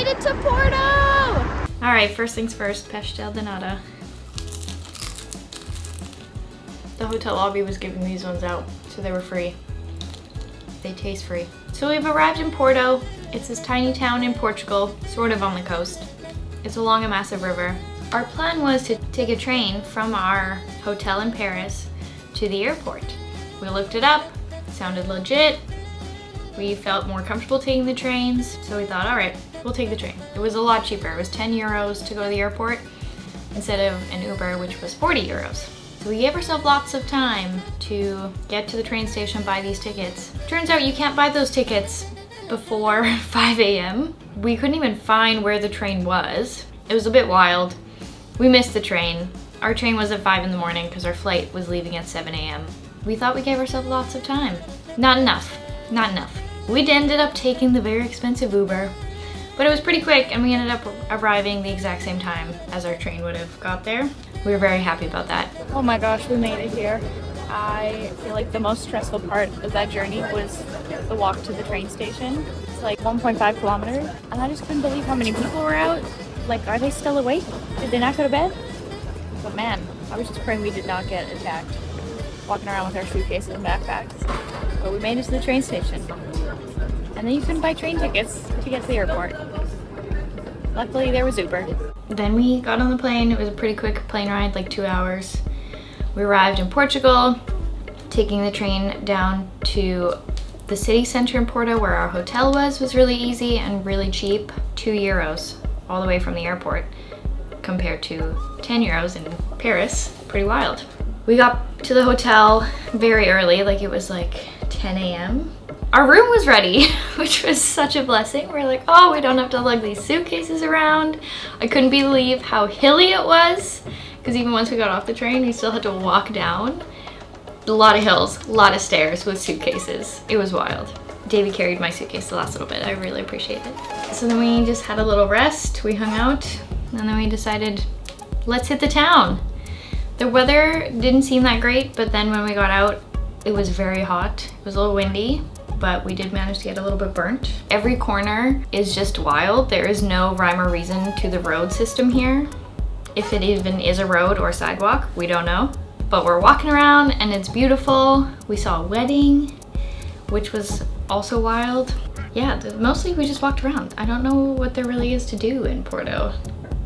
it to Porto! All right, first things first, pastel de nata. The hotel lobby was giving these ones out, so they were free. They taste free. So we've arrived in Porto. It's this tiny town in Portugal, sort of on the coast. It's along a massive river. Our plan was to take a train from our hotel in Paris to the airport. We looked it up, it sounded legit. We felt more comfortable taking the trains, so we thought, all right, we'll take the train. It was a lot cheaper. It was 10 euros to go to the airport instead of an Uber, which was 40 euros. So we gave ourselves lots of time to get to the train station, buy these tickets. Turns out you can't buy those tickets before 5 a.m. We couldn't even find where the train was. It was a bit wild. We missed the train. Our train was at 5 in the morning because our flight was leaving at 7 a.m. We thought we gave ourselves lots of time. Not enough, not enough. We ended up taking the very expensive Uber, but it was pretty quick and we ended up arriving the exact same time as our train would have got there. We were very happy about that. Oh my gosh, we made it here. I feel like the most stressful part of that journey was the walk to the train station. It's like 1.5 kilometers, and I just couldn't believe how many people were out. Like, are they still awake? Did they not go to bed? But man, I was just praying we did not get attacked, walking around with our suitcases and backpacks. But we made it to the train station. And then you couldn't buy train tickets to get to the airport. Luckily, there was Uber. Then we got on the plane. It was a pretty quick plane ride, like 2 hours. We arrived in Portugal, taking the train down to the city center in Porto where our hotel was really easy and really cheap. 2 euros all the way from the airport compared to 10 euros in Paris. Pretty wild. We got to the hotel very early, like it was like 10 a.m. Our room was ready, which was such a blessing. We're like, oh, we don't have to lug these suitcases around. I couldn't believe how hilly it was, because even once we got off the train, we still had to walk down. A lot of hills, a lot of stairs with suitcases. It was wild. Davey carried my suitcase the last little bit. I really appreciate it. So then we just had a little rest. We hung out, and then we decided, let's hit the town. The weather didn't seem that great, but then when we got out, it was very hot. It was a little windy, but we did manage to get a little bit burnt. Every corner is just wild. There is no rhyme or reason to the road system here. If it even is a road or sidewalk, we don't know. But we're walking around and it's beautiful. We saw a wedding, which was also wild. Yeah, mostly we just walked around. I don't know what there really is to do in Porto,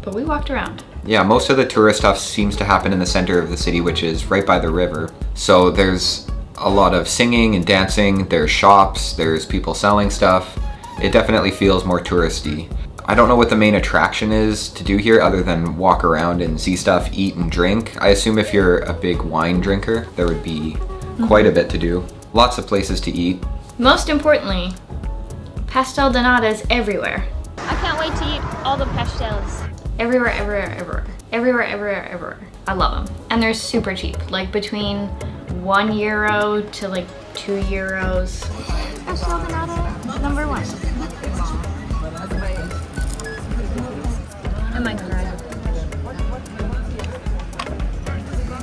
but we walked around. Yeah, most of the tourist stuff seems to happen in the center of the city, which is right by the river. So there's a lot of singing and dancing, there's shops, there's people selling stuff. It definitely feels more touristy. I don't know what the main attraction is to do here other than walk around and see stuff, eat and drink. I assume if you're a big wine drinker, there would be quite a bit to do. Lots of places to eat. Most importantly, pastel de nata is everywhere. I can't wait to eat all the pastels. Everywhere, everywhere, everywhere. Everywhere, everywhere, everywhere. I love them. And they're super cheap, like between 1 euro to like 2 euros. Pastel de nata, number 1. I might cry.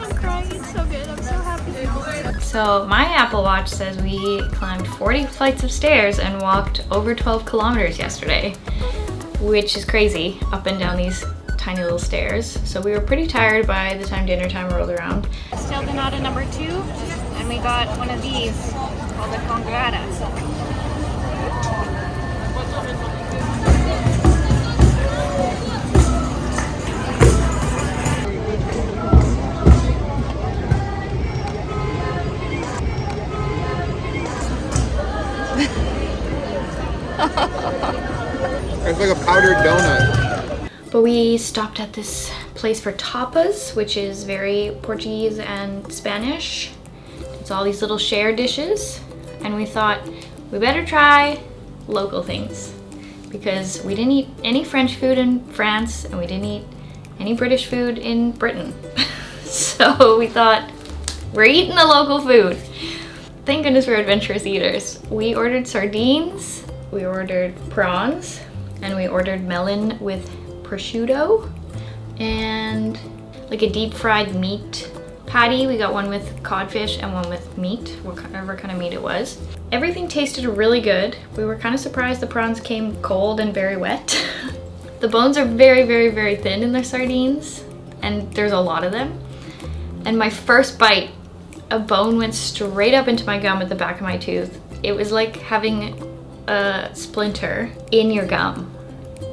I'm crying, it's so good, I'm so happy. So my Apple Watch says we climbed 40 flights of stairs and walked over 12 kilometers yesterday, which is crazy, up and down these tiny little stairs. So we were pretty tired by the time dinner time rolled around. Pastel de nata number 2, and we got one of these called the Congrada. It's like a powdered donut. But we stopped at this place for tapas, which is very Portuguese and Spanish. It's all these little share dishes, and we thought we better try local things because we didn't eat any French food in France and we didn't eat any British food in Britain. So we thought, we're eating the local food. Thank goodness we're adventurous eaters. We ordered sardines, we ordered prawns, and we ordered melon with prosciutto and like a deep fried meat patty. We got one with codfish and one with meat, whatever kind of meat it was. Everything tasted really good. We were kind of surprised the prawns came cold and very wet. The bones are very, very, very thin in their sardines, and there's a lot of them. And my first bite, a bone went straight up into my gum at the back of my tooth. It was like having a splinter in your gum.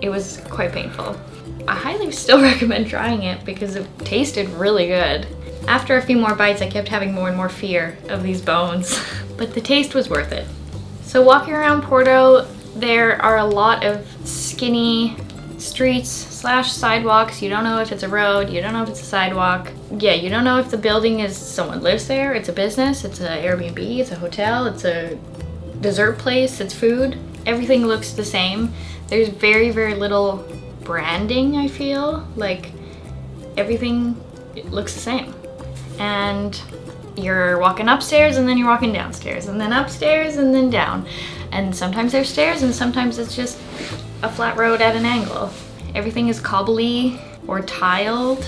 It was quite painful. I highly still recommend trying it because it tasted really good. After a few more bites, I kept having more and more fear of these bones, but the taste was worth it. So walking around Porto, there are a lot of skinny streets slash sidewalks. You don't know if it's a road, you don't know if it's a sidewalk. Yeah, you don't know if the building is someone lives there, it's a business, it's an Airbnb, it's a hotel, it's a dessert place, it's food. Everything looks the same. There's very, very little branding, I feel. Like everything looks the same. And you're walking upstairs and then you're walking downstairs and then upstairs and then down. And sometimes there's stairs and sometimes it's just a flat road at an angle. Everything is cobbly or tiled.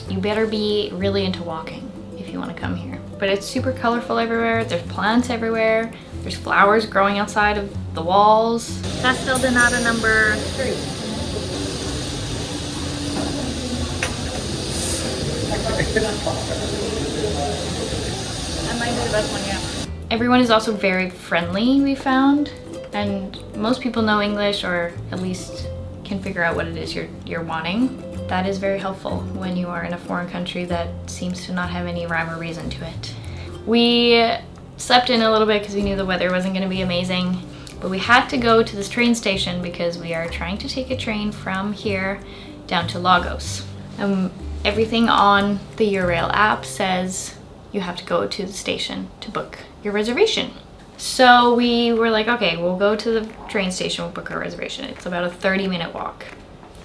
You better be really into walking if you want to come here. But it's super colorful everywhere. There's plants everywhere. There's flowers growing outside of the walls. Pastel de nata number 3. That might be the best one yet. Everyone is also very friendly, we found. And most people know English, or at least can figure out what it is you're wanting. That is very helpful when you are in a foreign country that seems to not have any rhyme or reason to it. We slept in a little bit because we knew the weather wasn't going to be amazing, but we had to go to this train station because we are trying to take a train from here down to Lagos. Everything on the Eurail app says you have to go to the station to book your reservation. So we were like, okay, we'll go to the train station, we'll book our reservation. It's about a 30-minute walk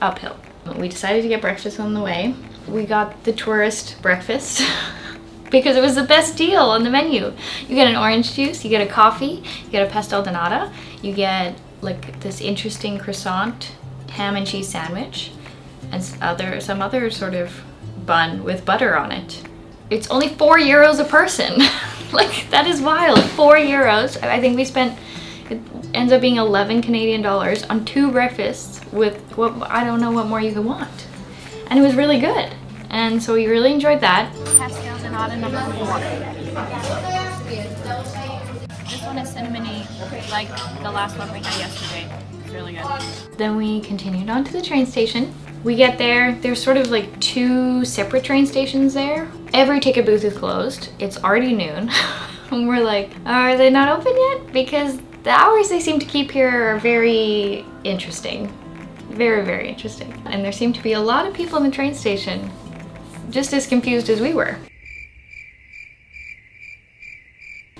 uphill. We decided to get breakfast on the way. We got the tourist breakfast because it was the best deal on the menu. You get an orange juice, you get a coffee, you get a pastel de nata, you get like this interesting croissant, ham and cheese sandwich, and some other sort of bun with butter on it. It's only €4 a person. Like, that is wild. €4. I think we spent, it ends up being 11 Canadian dollars on 2 breakfasts with what, I don't know what more you could want. And it was really good. And so we really enjoyed that. Pastel de nata number 4. This one is cinnamony, like the last one we had yesterday. It's really good. Then we continued on to the train station. We get there, there's sort of like 2 separate train stations there. Every ticket booth is closed. It's already noon. And we're like, are they not open yet? Because the hours they seem to keep here are very interesting. Very, very interesting. And there seemed to be a lot of people in the train station, just as confused as we were.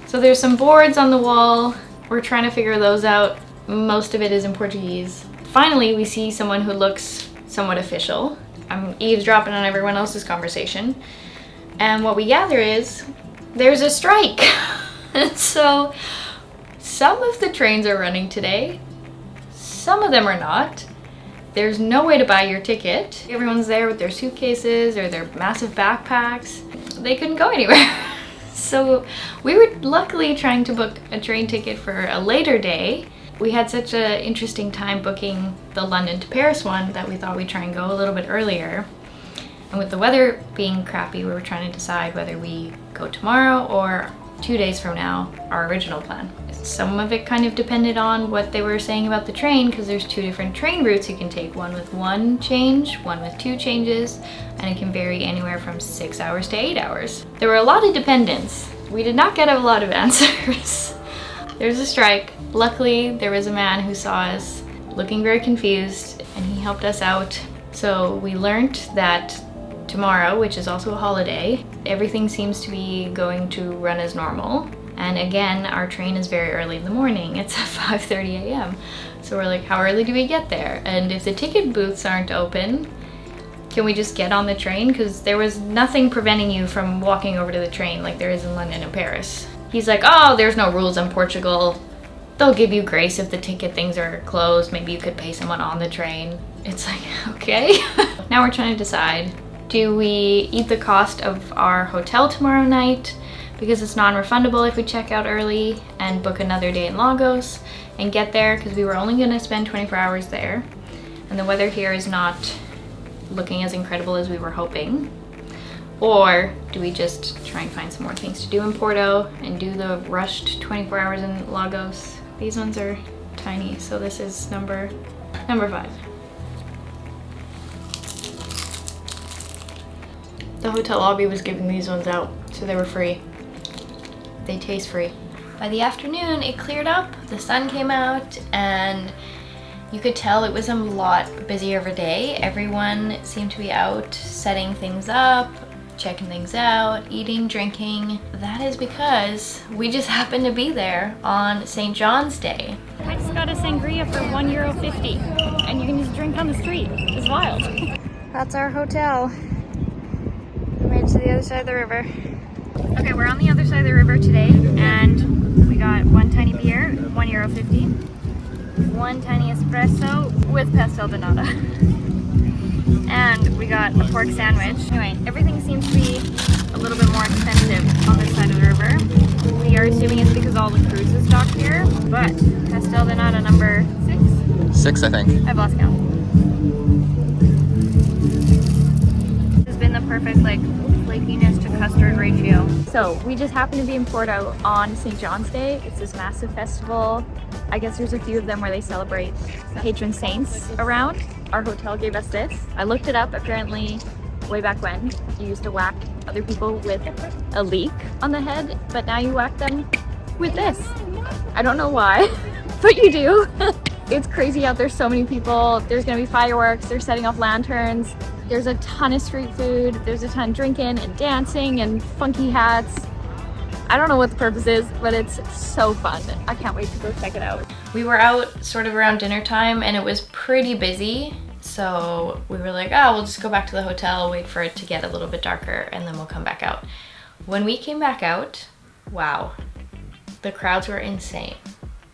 So there's some boards on the wall. We're trying to figure those out. Most of it is in Portuguese. Finally, we see someone who looks somewhat official. I'm eavesdropping on everyone else's conversation. And what we gather is there's a strike. And so some of the trains are running today. Some of them are not. There's no way to buy your ticket. Everyone's there with their suitcases or their massive backpacks. They couldn't go anywhere. So we were luckily trying to book a train ticket for a later day. We had such an interesting time booking the London to Paris one that we thought we'd try and go a little bit earlier. And with the weather being crappy, we were trying to decide whether we go tomorrow or 2 days from now, our original plan. Some of it kind of depended on what they were saying about the train, because there's 2 different train routes you can take, one with 1 change, one with 2 changes, and it can vary anywhere from 6 hours to 8 hours. There were a lot of dependents. We did not get a lot of answers. There's a strike. Luckily, there was a man who saw us looking very confused, and he helped us out. So we learned that tomorrow, which is also a holiday, everything seems to be going to run as normal. And again, our train is very early in the morning. It's at 5:30 a.m. So we're like, how early do we get there? And if the ticket booths aren't open, can we just get on the train? Because there was nothing preventing you from walking over to the train like there is in London and Paris. He's like, oh, there's no rules in Portugal. They'll give you grace if the ticket things are closed. Maybe you could pay someone on the train. It's like, okay. Now we're trying to decide, do we eat the cost of our hotel tomorrow night because it's non-refundable if we check out early and book another day in Lagos and get there, because we were only going to spend 24 hours there, and the weather here is not looking as incredible as we were hoping. Or do we just try and find some more things to do in Porto and do the rushed 24 hours in Lagos? These ones are tiny, so this is number 5. The hotel lobby was giving these ones out, so they were free. They taste free. By the afternoon, it cleared up, the sun came out, and you could tell it was a lot busier of a day. Everyone seemed to be out setting things up, checking things out, eating, drinking. That is because we just happened to be there on St. John's Day. I just got a sangria for €1.50, and you can just drink on the street. It's wild. That's our hotel. We made it to the other side of the river. Okay, we're on the other side of the river today, and we got one tiny beer, €1.50. One tiny espresso with pastel de nata. And we got a pork sandwich. Anyway, everything seems to be a little bit more expensive on this side of the river. We are assuming it's because all the cruises dock here, but pastel de nata number 6? 6, I think. I've lost count. This has been the perfect like flakiness to custard ratio. So we just happened to be in Porto on St. John's Day. It's this massive festival. I guess there's a few of them where they celebrate patron saints around. Our hotel gave us this. I looked it up. Apparently, way back when, you used to whack other people with a leek on the head, but now you whack them with this. I don't know why, but you do. It's crazy out there. So many people. There's gonna be fireworks. They're setting off lanterns. There's a ton of street food. There's a ton of drinking and dancing and funky hats. I don't know what the purpose is, but it's so fun. I can't wait to go check it out. We were out sort of around dinner time and it was pretty busy. So we were like, oh, we'll just go back to the hotel, wait for it to get a little bit darker, and then we'll come back out. When we came back out, wow, the crowds were insane.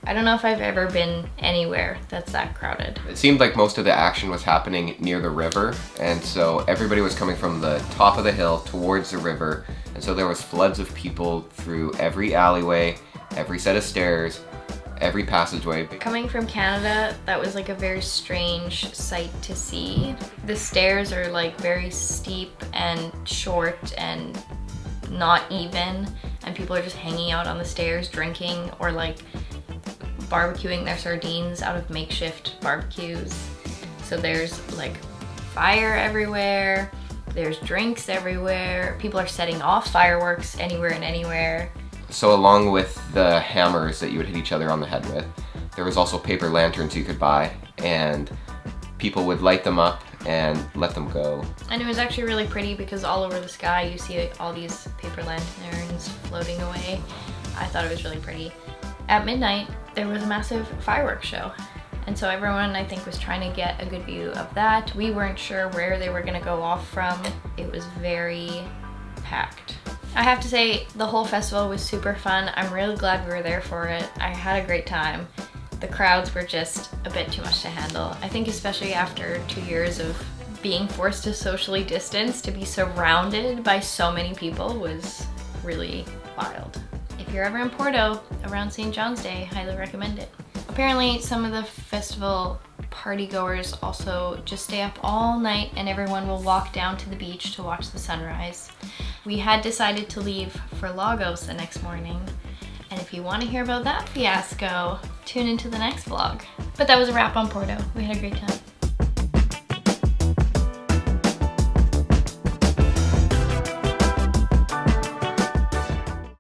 I don't know if I've ever been anywhere that's that crowded. It seemed like most of the action was happening near the river, and so everybody was coming from the top of the hill towards the river, and so there was floods of people through every alleyway, every set of stairs, every passageway. Coming from Canada, that was like a very strange sight to see. The stairs are like very steep and short and not even, and people are just hanging out on the stairs drinking or like barbecuing their sardines out of makeshift barbecues. So there's like fire everywhere, there's drinks everywhere, people are setting off fireworks anywhere and anywhere. So along with the hammers that you would hit each other on the head with, there was also paper lanterns you could buy, and people would light them up and let them go. And it was actually really pretty because all over the sky you see all these paper lanterns floating away. I thought it was really pretty. At midnight, there was a massive fireworks show. And so everyone, I think, was trying to get a good view of that. We weren't sure where they were gonna go off from. It was very packed. I have to say, the whole festival was super fun. I'm really glad we were there for it. I had a great time. The crowds were just a bit too much to handle. I think especially after 2 years of being forced to socially distance, to be surrounded by so many people was really wild. If you're ever in Porto around St. John's Day, highly recommend it. Apparently some of the festival party goers also just stay up all night and everyone will walk down to the beach to watch the sunrise. We had decided to leave for Lagos the next morning, and if you want to hear about that fiasco, tune into the next vlog. But that was a wrap on Porto. We had a great time.